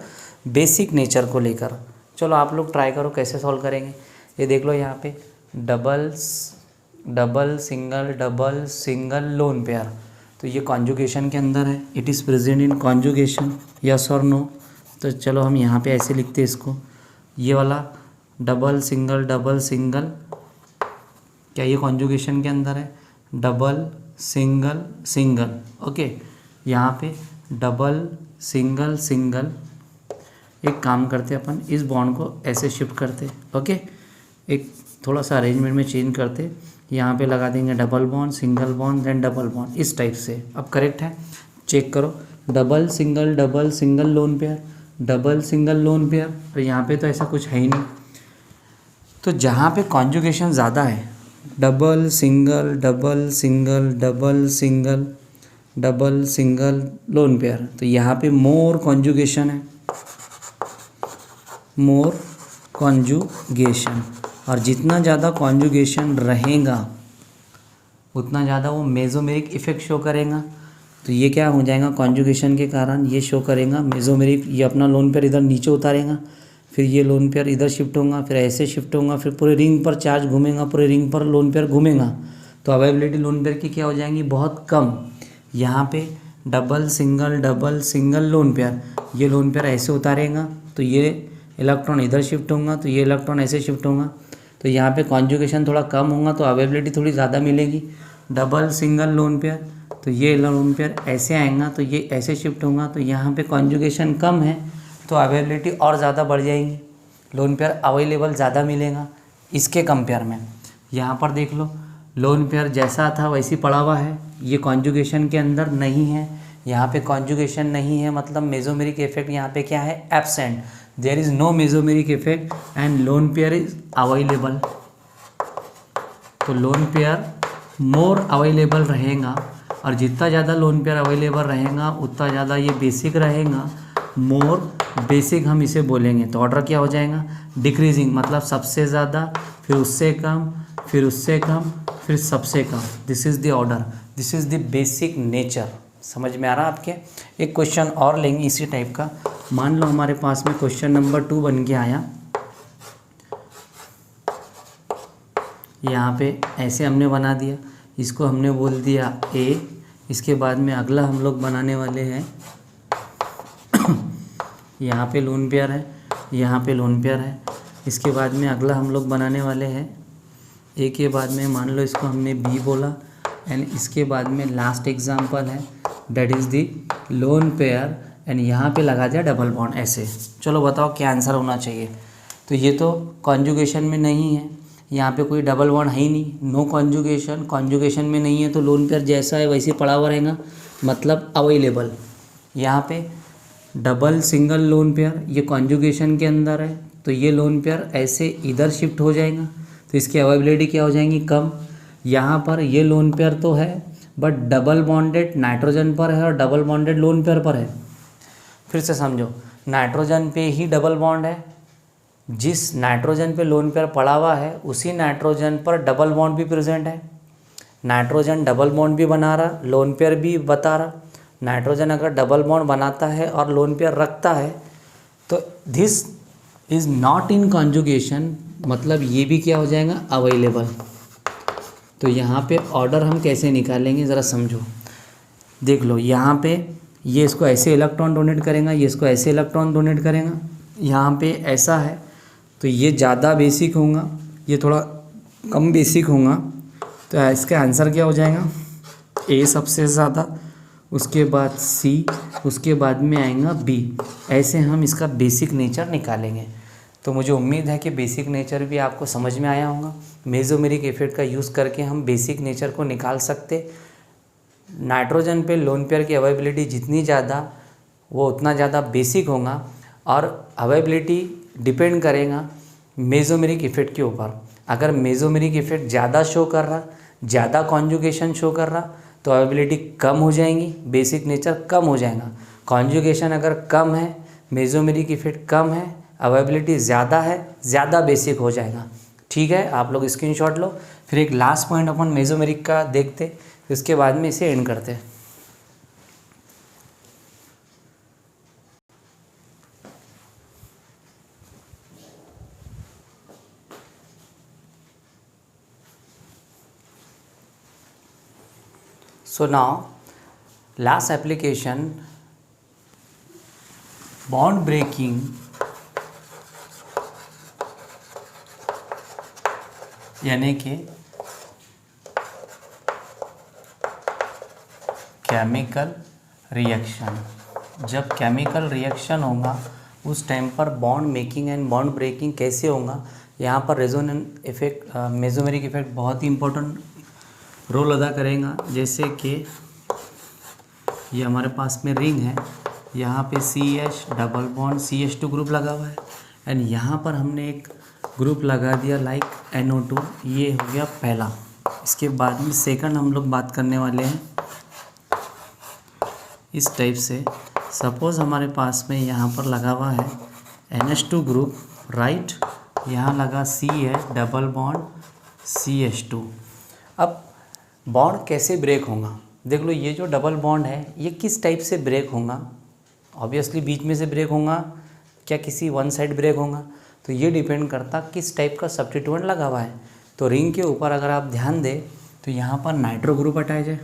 बेसिक नेचर को लेकर। चलो आप लोग ट्राई करो कैसे सॉल्व करेंगे। ये देख लो यहाँ पे डबल सिंगल लोन पेयर, तो ये कॉन्जुगेशन के अंदर है, it is present in conjugation, yes और नो। तो चलो हम यहाँ पे ऐसे लिखते हैं इसको, ये वाला डबल सिंगल, क्या ये कॉन्जुगेशन के अंदर है, डबल सिंगल, ओके। यहाँ पे डबल सिंगल। एक काम करते अपन, इस बॉन्ड को ऐसे शिफ्ट करते, ओके, एक थोड़ा सा अरेंजमेंट में चेंज करते, यहाँ पे लगा देंगे double bond, single bond, then double bond, इस टाइप से। अब करेक्ट है, चेक करो, डबल सिंगल लोन पेयर, तो यहाँ पे तो ऐसा कुछ है ही नहीं। तो जहाँ पे कॉन्जुगेशन ज़्यादा है, डबल सिंगल लोन पेयर, तो यहाँ पे मोर कॉन्जुगेशन है, और जितना ज़्यादा कॉन्जुगेशन रहेगा उतना ज़्यादा वो मेसोमेरिक इफेक्ट शो करेगा। तो ये क्या हो जाएगा, कॉन्जुगेशन के कारण ये शो करेगा मेसोमेरिक, ये अपना लोन पेयर इधर नीचे उतारेगा, फिर ये लोन पेयर इधर शिफ्ट होगा, फिर ऐसे शिफ्ट होगा, फिर पूरे रिंग पर चार्ज घूमेगा, पूरे रिंग पर लोन पेयर घूमेगा। तो अवेलेबिलिटी लोन पेयर की क्या हो जाएंगी, बहुत कम। यहाँ पे डबल सिंगल लोन पेयर, ये लोन पेयर ऐसे उतारेगा तो ये इलेक्ट्रॉन इधर शिफ्ट होगा, तो ये इलेक्ट्रॉन ऐसे शिफ्ट होगा, तो यहाँ पे कॉन्जुगेशन थोड़ा कम होगा, तो अवेलेबिलिटी थोड़ी ज़्यादा मिलेगी। डबल सिंगल लोन पेयर, तो ये लोन पेयर ऐसे आएगा, तो ये ऐसे शिफ्ट होगा, तो यहाँ पे कॉन्जुगेशन कम है, तो अवेलेबिलिटी और ज़्यादा बढ़ जाएगी, लोन पेयर अवेलेबल ज़्यादा मिलेगा इसके कंपेयर में। यहाँ पर देख लो, लोन पेयर जैसा था वैसी पड़ा हुआ है, ये कॉन्जुगेशन के अंदर नहीं है, यहाँ पे कॉन्जुगेशन नहीं है, मतलब मेसोमेरिक इफेक्ट यहाँ पे क्या है, absent, there is no mesomeric effect and lone pair is available. तो लोन पेयर मोर अवेलेबल रहेगा, और जितना ज़्यादा लोन पेयर अवेलेबल रहेगा उतना ज़्यादा ये बेसिक रहेगा, मोर बेसिक हम इसे बोलेंगे। तो ऑर्डर क्या हो जाएगा, डिक्रीजिंग, मतलब सबसे ज़्यादा, फिर उससे कम, फिर उससे कम, फिर सबसे कम। This is the order, this is the basic nature. समझ में आ रहा आपके। एक क्वेश्चन और लेंगे इसी टाइप का। मान लो हमारे पास में क्वेश्चन नंबर 2 बन के आया, यहाँ पे ऐसे हमने बना दिया, इसको हमने बोल दिया ए, इसके बाद में अगला हम लोग बनाने वाले हैं यहाँ पे लोन पेयर है, यहाँ पे लोन पेयर है, इसके बाद में अगला हम लोग बनाने वाले हैं ए के बाद में मान लो इसको हमने बी बोला, एंड इसके बाद में लास्ट एग्जांपल है that is the loan pair, and यहाँ पे लगा दिया डबल बॉन्ड ऐसे। चलो बताओ क्या आंसर होना चाहिए। तो ये तो कॉन्जुगेशन में नहीं है, यहाँ पे कोई डबल बॉन्ड है ही नहीं, नो कॉन्जुगेशन, कॉन्जुगेशन में नहीं है, तो लोन पेयर जैसा है वैसे पड़ा हुआ रहेगा, मतलब अवेलेबल। यहाँ पे डबल सिंगल लोन पेयर, ये कॉन्जुगेशन के अंदर है, तो ये लोन पेयर ऐसे इधर शिफ्ट हो जाएगा, तो इसकी अवेलेबिलिटी क्या हो जाएंगी, कम। यहाँ पर ये लोन पेयर तो है बट डबल बॉन्डेड नाइट्रोजन पर है और डबल बॉन्डेड लोन पेयर पर है। फिर से समझो, नाइट्रोजन पे ही डबल बॉन्ड है, जिस नाइट्रोजन पे लोन पेयर पड़ा हुआ है उसी नाइट्रोजन पर डबल बॉन्ड भी प्रेजेंट है। नाइट्रोजन डबल बॉन्ड भी बना रहा, लोन पेयर भी बता रहा। नाइट्रोजन अगर डबल बॉन्ड बनाता है और लोन पेयर रखता है तो this is not in conjugation, मतलब ये भी क्या हो जाएगा, अवेलेबल। तो यहाँ पे ऑर्डर हम कैसे निकालेंगे ज़रा समझो। देख लो यहाँ पे ये इसको ऐसे इलेक्ट्रॉन डोनेट करेगा, ये इसको ऐसे इलेक्ट्रॉन डोनेट करेगा। यहाँ पे ऐसा है तो ये ज़्यादा बेसिक होगा, ये थोड़ा कम बेसिक होगा। तो इसका आंसर क्या हो जाएगा, ए सबसे ज़्यादा, उसके बाद सी, उसके बाद में आएगा बी। ऐसे हम इसका बेसिक नेचर निकालेंगे। तो मुझे उम्मीद है कि बेसिक नेचर भी आपको समझ में आया होगा। मेसोमेरिक इफेक्ट का यूज़ करके हम बेसिक नेचर को निकाल सकते। नाइट्रोजन पे लोन पेयर की अवेलेबिलिटी जितनी ज़्यादा वो उतना ज़्यादा बेसिक होगा, और अवेलेबिलिटी डिपेंड करेगा मेसोमेरिक इफेक्ट के ऊपर। अगर मेसोमेरिक इफेक्ट ज़्यादा शो कर रहा, ज़्यादा कॉन्जुगेशन शो कर रहा, तो अवेलेबिलिटी कम हो जाएंगी, बेसिक नेचर कम हो जाएगा। कॉन्जुगेशन अगर कम है, मेसोमेरिक इफेक्ट कम है, अवेलेबिलिटी ज़्यादा है, ज़्यादा बेसिक हो जाएगा। ठीक है, आप लोग स्क्रीनशॉट लो। फिर एक लास्ट पॉइंट अपन मेसोमेरिक का देखते, उसके बाद में इसे एंड करते हैं। So now last application, bond breaking यानी कि केमिकल रिएक्शन। जब केमिकल रिएक्शन होगा उस टाइम पर bond making and bond breaking कैसे होगा, यहाँ पर रेजोनेंस इफेक्ट, मेसोमेरिक इफेक्ट बहुत ही इम्पोर्टेंट रोल अदा करेगा। जैसे कि ये हमारे पास में रिंग है, यहाँ पे CH double bond CH2 group लगा हुआ है, एंड यहाँ पर हमने एक ग्रुप लगा दिया लाइक NO2। ये हो गया पहला। इसके बाद में सेकंड हम लोग बात करने वाले हैं इस टाइप से। सपोज़ हमारे पास में यहाँ पर लगा हुआ है NH2 ग्रुप, राइट, यहाँ लगा CH डबल बॉन्ड CH2। अब बॉन्ड कैसे ब्रेक होगा, देख लो। ये जो डबल बॉन्ड है ये किस टाइप से ब्रेक होगा, ऑब्वियसली बीच में से ब्रेक होगा, क्या किसी वन साइड ब्रेक होगा, तो ये डिपेंड करता किस टाइप का सब्स्टिट्यूएंट लगा हुआ है। तो रिंग के ऊपर अगर आप ध्यान दें तो यहाँ पर नाइट्रो ग्रुप अटैच है,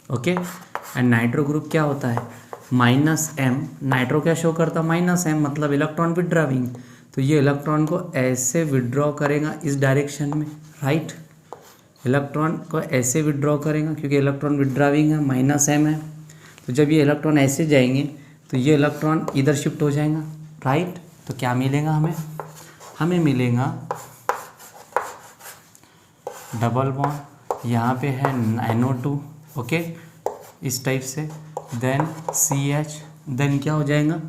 ओके। एंड नाइट्रो ग्रुप क्या होता है, -M। नाइट्रो क्या शो करता, -M, मतलब इलेक्ट्रॉन विड्रॉविंग। तो ये इलेक्ट्रॉन को ऐसे विड्रॉ करेगा इस डायरेक्शन में, राइट। इलेक्ट्रॉन को ऐसे विड्रॉ करेगा क्योंकि इलेक्ट्रॉन विड्रॉविंग है, -M है। तो जब ये इलेक्ट्रॉन ऐसे जाएंगे तो ये इलेक्ट्रॉन इधर शिफ्ट हो जाएगा, राइट। तो क्या मिलेगा हमें मिलेगा डबल बॉन्ड, यहाँ पे है NO2, ओके, इस टाइप से। देन CH, देन क्या हो जाएगा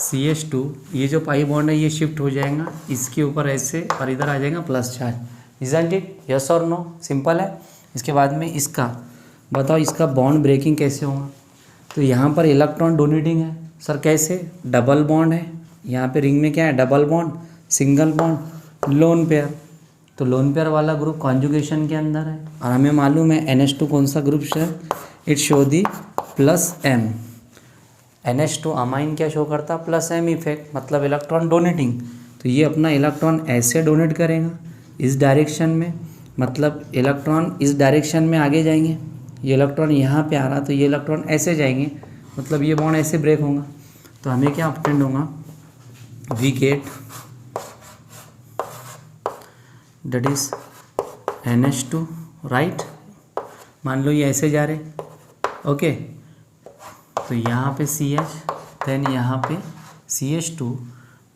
CH2। ये जो पाई बॉन्ड है ये शिफ्ट हो जाएगा इसके ऊपर ऐसे, और इधर आ जाएगा plus charge. Isn't it, yes और नो, सिंपल है। इसके बाद में इसका बताओ, इसका बॉन्ड ब्रेकिंग कैसे होगा। तो यहाँ पर इलेक्ट्रॉन डोनेटिंग है, सर कैसे, डबल बॉन्ड है, यहाँ पे रिंग में क्या है, double bond, single bond, lone pair. तो लोन पेयर वाला ग्रुप कॉन्जुगेशन के अंदर है, और हमें मालूम है NH2 कौन सा ग्रुप है, it show the +M। NH2 amine क्या शो करता, +M इफेक्ट, मतलब इलेक्ट्रॉन डोनेटिंग। तो ये अपना इलेक्ट्रॉन ऐसे डोनेट करेगा इस डायरेक्शन में, मतलब इलेक्ट्रॉन इस डायरेक्शन में आगे जाएंगे। ये इलेक्ट्रॉन यहाँ पे आ रहा तो ये इलेक्ट्रॉन ऐसे जाएंगे, मतलब ये बॉन्ड ऐसे ब्रेक होगा। तो हमें क्या ऑब्टेंड होगा, we get that is NH2, right. मान लो ये ऐसे जा रहे, ओके। तो यहाँ पे CH, देन यहाँ पे CH2,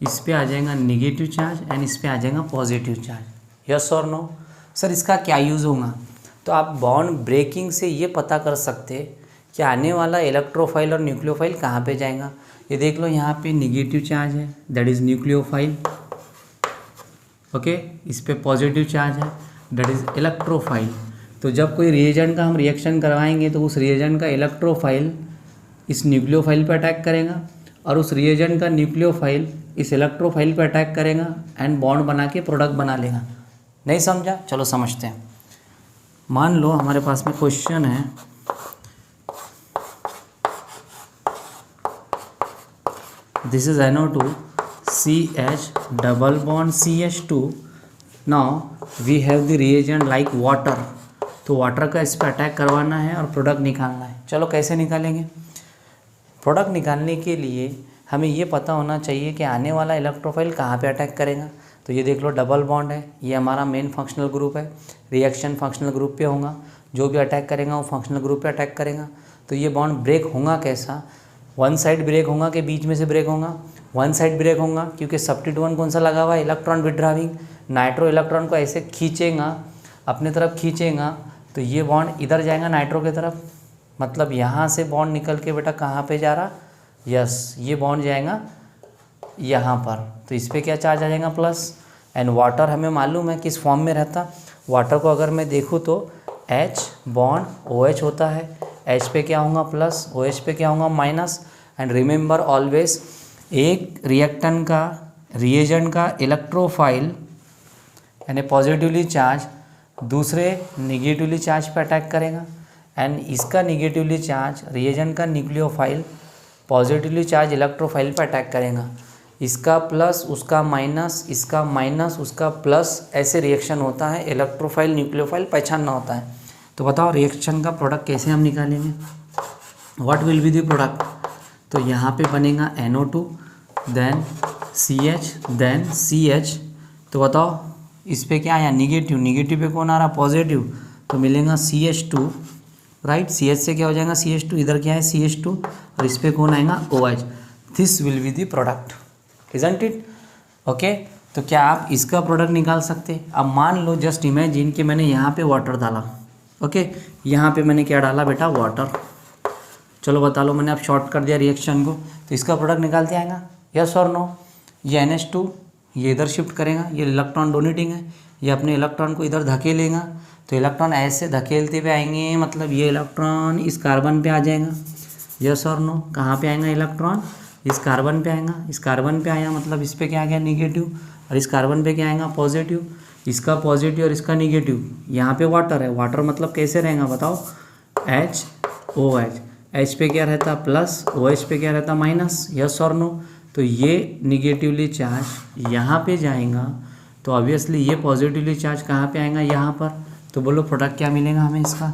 इस पे आ जाएगा नेगेटिव चार्ज एंड इस पे आ जाएगा पॉजिटिव चार्ज, यस और नो। सर इसका क्या यूज़ होगा, तो आप बॉन्ड ब्रेकिंग से ये पता कर सकते कि आने वाला इलेक्ट्रोफाइल और न्यूक्लियोफाइल कहाँ पे जाएगा। ये देख लो यहाँ पे नेगेटिव चार्ज है, दैट इज़ न्यूक्लियोफाइल, ओके। इस पे पॉजिटिव चार्ज है, दैट इज़ इलेक्ट्रोफाइल। तो जब कोई रिएजेंट का हम रिएक्शन करवाएंगे तो उस रिएजेंट का इलेक्ट्रोफाइल इस न्यूक्लियोफाइल पे अटैक करेगा, और उस रिएजेंट का न्यूक्लियोफाइल इस इलेक्ट्रोफाइल पे अटैक करेगा एंड बॉन्ड बना के प्रोडक्ट बना लेगा। नहीं समझा, चलो समझते हैं। मान लो हमारे पास में क्वेश्चन है, this is NO2 CH double bond CH2। Now we have the reagent like water, तो वाटर का इस पर अटैक करवाना है और प्रोडक्ट निकालना है। चलो कैसे निकालेंगे? प्रोडक्ट निकालने के लिए हमें ये पता होना चाहिए कि आने वाला इलेक्ट्रोफाइल कहाँ पे अटैक करेगा। तो ये देख लो डबल बॉन्ड है, ये हमारा मेन फंक्शनल ग्रुप है, रिएक्शन फंक्शनल ग्रुप पे होगा, जो भी अटैक करेगा वो फंक्शनल ग्रुप पे अटैक करेगा। तो ये बॉन्ड ब्रेक होगा कैसा? वन साइड ब्रेक होगा कि बीच में से ब्रेक होगा? वन साइड ब्रेक होगा, क्योंकि सब्स्टिट्यूट वन कौन सा लगा हुआ है? Electron withdrawing. नाइट्रो इलेक्ट्रॉन को ऐसे खींचेगा, अपने तरफ खींचेगा, तो ये बॉन्ड इधर जाएगा नाइट्रो की तरफ, मतलब यहाँ से बॉन्ड निकल के बेटा कहाँ पे जा रहा? यस, ये बॉन्ड जाएगा यहाँ पर, तो इस पर क्या चार्ज आ जाएगा? प्लस। एंड वाटर हमें मालूम है किस फॉर्म में रहता। वाटर को अगर मैं देखूँ तो H बॉन्ड OH होता है, H पे क्या होगा? प्लस, OH पे क्या होगा? माइनस। एंड रिमेंबर ऑलवेज, एक रिएक्टेंट का, रिएजेंट का इलेक्ट्रोफाइल यानी पॉजिटिवली चार्ज दूसरे निगेटिवली चार्ज पे अटैक करेगा, एंड इसका निगेटिवली चार्ज रिएजेंट का न्यूक्लियोफाइल पॉजिटिवली चार्ज इलेक्ट्रोफाइल पे अटैक करेगा। इसका प्लस, उसका माइनस, इसका माइनस, उसका प्लस, ऐसे रिएक्शन होता है। इलेक्ट्रोफाइल न्यूक्लियोफाइल पहचानना होता है। तो बताओ रिएक्शन का प्रोडक्ट कैसे हम निकालेंगे? What will be the product? तो यहाँ पे बनेगा NO2 then CH then CH। तो बताओ इस पे क्या आया? निगेटिव, निगेटिव पे कौन आ रहा? पॉजिटिव, तो मिलेगा CH2, राइट। CH से क्या हो जाएगा? CH2, इधर क्या है? CH2, और इस पे कौन आएगा? OH। This will be the product, isn't it? Okay, तो क्या आप इसका प्रोडक्ट निकाल सकते? अब मान लो, जस्ट इमेजिन कि मैंने यहाँ पे वाटर डाला, ओके, यहाँ पे मैंने क्या डाला बेटा? वाटर। चलो बता लो, मैंने अब शॉर्ट कर दिया रिएक्शन को, तो इसका प्रोडक्ट निकालते आएगा? यस और नो? ये NH2 ये इधर शिफ्ट करेगा, ये इलेक्ट्रॉन डोनेटिंग है, ये अपने इलेक्ट्रॉन को इधर धकेलेगा, तो इलेक्ट्रॉन ऐसे धकेलते हुए आएंगे, मतलब ये इलेक्ट्रॉन इस कार्बन पे आ जाएगा। यस और नो? कहाँ पे आएगा इलेक्ट्रॉन? इस कार्बन पे आएगा। इस कार्बन पे आया मतलब इस पे क्या आ गया? निगेटिव, और इस कार्बन पे क्या आएगा? पॉजिटिव। इसका पॉजिटिव और इसका निगेटिव। यहाँ पे वाटर है, वाटर मतलब कैसे रहेगा बताओ? HOH, H पे क्या रहता? प्लस, OH पे क्या रहता? माइनस। यस और नो? तो ये निगेटिवली चार्ज यहाँ पे जाएगा, तो ऑब्वियसली ये पॉजिटिवली चार्ज कहाँ पे आएगा? यहाँ पर। तो बोलो प्रोडक्ट क्या मिलेगा हमें इसका?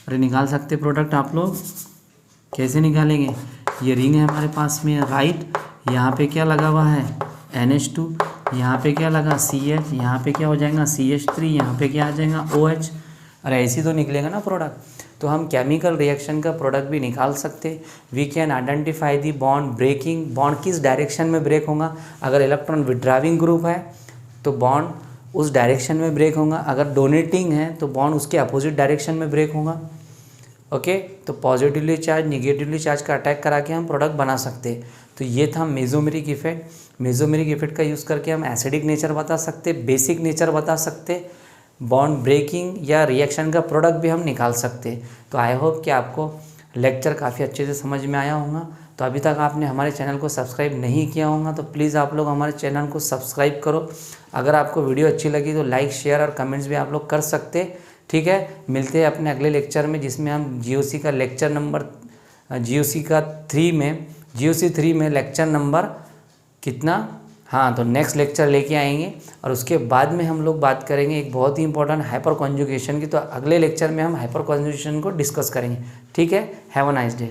अरे निकाल सकते प्रोडक्ट आप लोग? कैसे निकालेंगे? ये रिंग है हमारे पास में, राइट। यहाँ पे क्या लगा हुआ है? NH2, यहाँ पे क्या लगा? CH, यहाँ पे क्या हो जाएगा? CH3, यहाँ पे क्या आ जाएगा? OH। अरे ऐसी तो निकलेगा ना प्रोडक्ट। तो हम केमिकल रिएक्शन का प्रोडक्ट भी निकाल सकते। We can identify the bond breaking, bond किस डायरेक्शन में ब्रेक होगा। अगर इलेक्ट्रॉन विड्राविंग ग्रुप है तो बॉन्ड उस डायरेक्शन में ब्रेक होगा, अगर डोनेटिंग है तो बॉन्ड उसके अपोजिट डायरेक्शन में ब्रेक होगा। ओके, तो पॉजिटिवली चार्ज निगेटिवली चार्ज का अटैक करा के हम प्रोडक्ट बना सकते। तो ये था मेसोमेरिक इफेक्ट। मेसोमेरिक इफेक्ट का यूज़ करके हम एसिडिक नेचर बता सकते, बेसिक नेचर बता सकते, बॉन्ड ब्रेकिंग या रिएक्शन का प्रोडक्ट भी हम निकाल सकते। तो आई होप कि आपको लेक्चर काफ़ी अच्छे से समझ में आया होगा। तो अभी तक आपने हमारे चैनल को सब्सक्राइब नहीं किया होगा तो प्लीज़ आप लोग हमारे चैनल को सब्सक्राइब करो। अगर आपको वीडियो अच्छी लगी तो लाइक, शेयर और कमेंट्स भी आप लोग कर सकते। ठीक है, मिलते हैं अपने अगले लेक्चर में, जिसमें हम GOC का लेक्चर नंबर GOC 3 में लेक्चर नंबर कितना, हाँ, तो नेक्स्ट लेक्चर लेके आएंगे। और उसके बाद में हम लोग बात करेंगे एक बहुत ही इंपॉर्टेंट हाइपर कॉन्जुगेशन की। तो अगले लेक्चर में हम हाइपर कॉन्जुगेशन को डिस्कस करेंगे। ठीक है, हैव अ नाइस डे।